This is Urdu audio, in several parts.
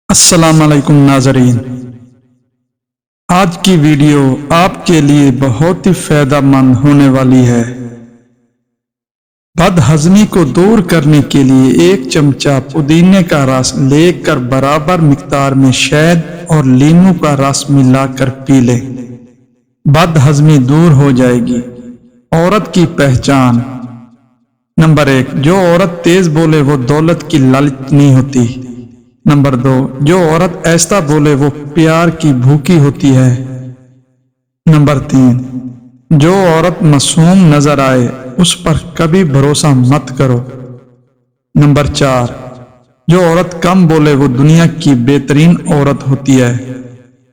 السلام علیکم ناظرین، آج کی ویڈیو آپ کے لیے بہت ہی فائدہ مند ہونے والی ہے۔ بد ہضمی کو دور کرنے کے لیے 1 چمچہ پودینے کا رس لے کر برابر مقدار میں شہد اور لیموں کا رس ملا کر پی لیں۔ بد ہضمی دور ہو جائے گی۔ عورت کی پہچان۔ نمبر 1، جو عورت تیز بولے وہ دولت کی لالچ نہیں ہوتی۔ نمبر 2، جو عورت ایسا بولے وہ پیار کی بھوکی ہوتی ہے۔ نمبر 3، جو عورت معصوم نظر آئے اس پر کبھی بھروسہ مت کرو۔ نمبر 4، جو عورت کم بولے وہ دنیا کی بہترین عورت ہوتی ہے۔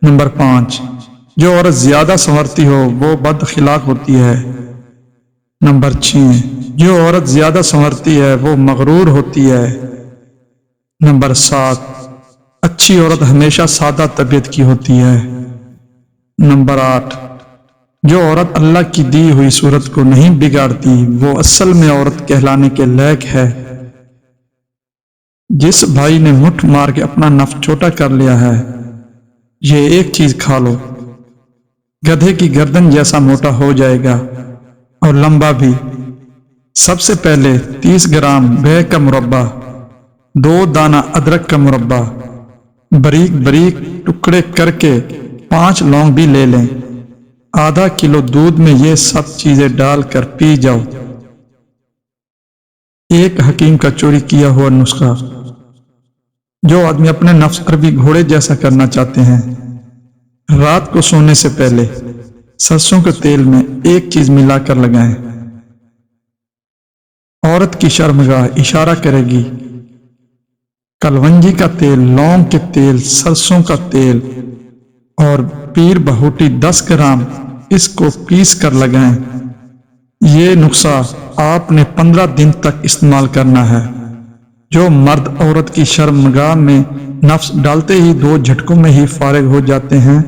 نمبر 5، جو عورت زیادہ سنورتی ہو وہ بد اخلاق ہوتی ہے۔ نمبر 6، جو عورت زیادہ سنورتی ہے وہ مغرور ہوتی ہے۔ نمبر 7، اچھی عورت ہمیشہ سادہ طبیعت کی ہوتی ہے۔ نمبر 8، جو عورت اللہ کی دی ہوئی صورت کو نہیں بگاڑتی وہ اصل میں عورت کہلانے کے لائق ہے۔ جس بھائی نے مٹھ مار کے اپنا نفس چھوٹا کر لیا ہے، یہ ایک چیز کھا لو، گدھے کی گردن جیسا موٹا ہو جائے گا اور لمبا بھی۔ سب سے پہلے 30 گرام بیہ کا مربع، 2 دانہ ادرک کا مربع باریک باریک ٹکڑے کر کے 5 لونگ بھی لے لیں۔ آدھا کلو دودھ میں یہ سب چیزیں ڈال کر پی جاؤ۔ ایک حکیم کا چوری کیا ہوا نسخہ۔ جو آدمی اپنے نفس عربی گھوڑے جیسا کرنا چاہتے ہیں، رات کو سونے سے پہلے سرسوں کے تیل میں ایک چیز ملا کر لگائیں۔ عورت کی شرمگاہ اشارہ کرے گی۔ کلونجی کا تیل، لونگ کے تیل، سرسوں کا تیل اور پیر بہوٹی 10 گرام، اس کو پیس کر لگائیں۔ یہ نسخہ آپ نے 15 دن تک استعمال کرنا ہے۔ جو مرد عورت کی شرمگاہ میں نفس ڈالتے ہی 2 جھٹکوں میں ہی فارغ ہو جاتے ہیں،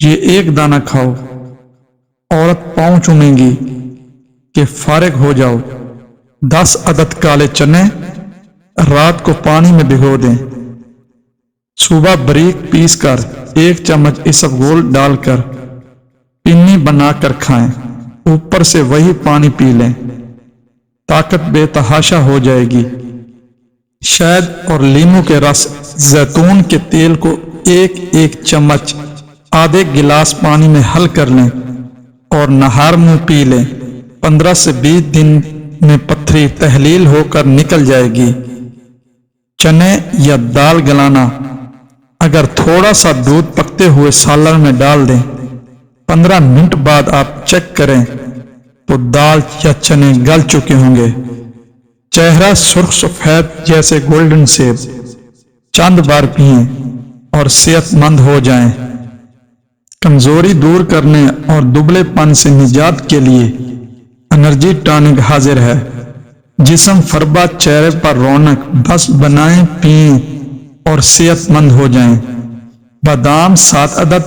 یہ ایک دانہ کھاؤ، عورت پاؤں چومیں گی کہ فارغ ہو جاؤ۔ 10 عدد کالے چنے رات کو پانی میں بھگو دیں، صبح باریک پیس کر 1 چمچ اسبگول ڈال کر پینی بنا کر کھائیں، اوپر سے وہی پانی پی لیں، طاقت بے تحاشا ہو جائے گی۔ شہد اور لیموں کے رس، زیتون کے تیل کو 1 چمچ آدھے گلاس پانی میں حل کر لیں اور نہار منہ پی لیں۔ 15 سے 20 دن میں پتھری تحلیل ہو کر نکل جائے گی۔ چنے یا دال گلانا، اگر تھوڑا سا دودھ پکتے ہوئے سالن میں ڈال دیں، 15 منٹ بعد آپ چیک کریں تو دال یا چنے گل چکے ہوں گے۔ چہرہ سرخ سفید جیسے گولڈن سیب، چند بار پئیں اور صحت مند ہو جائیں۔ کمزوری دور کرنے اور دبلے پن سے نجات کے لیے انرجی ٹانک حاضر ہے۔ جسم فربا، چہرے پر رونق، بس بنائیں، پئیں اور صحت مند ہو جائیں۔ بادام 7 عدد،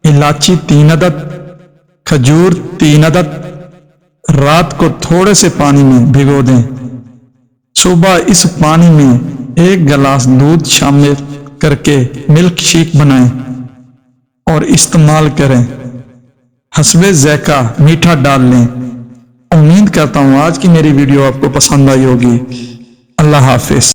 الائچی 3 عدد، کھجور 3 عدد، رات کو تھوڑے سے پانی میں بھگو دیں، صبح اس پانی میں 1 گلاس دودھ شامل کر کے ملک شیک بنائیں اور استعمال کریں۔ حسب ذائقہ میٹھا ڈال لیں۔ امید کرتا ہوں آج کی میری ویڈیو آپ کو پسند آئی ہوگی۔ اللہ حافظ۔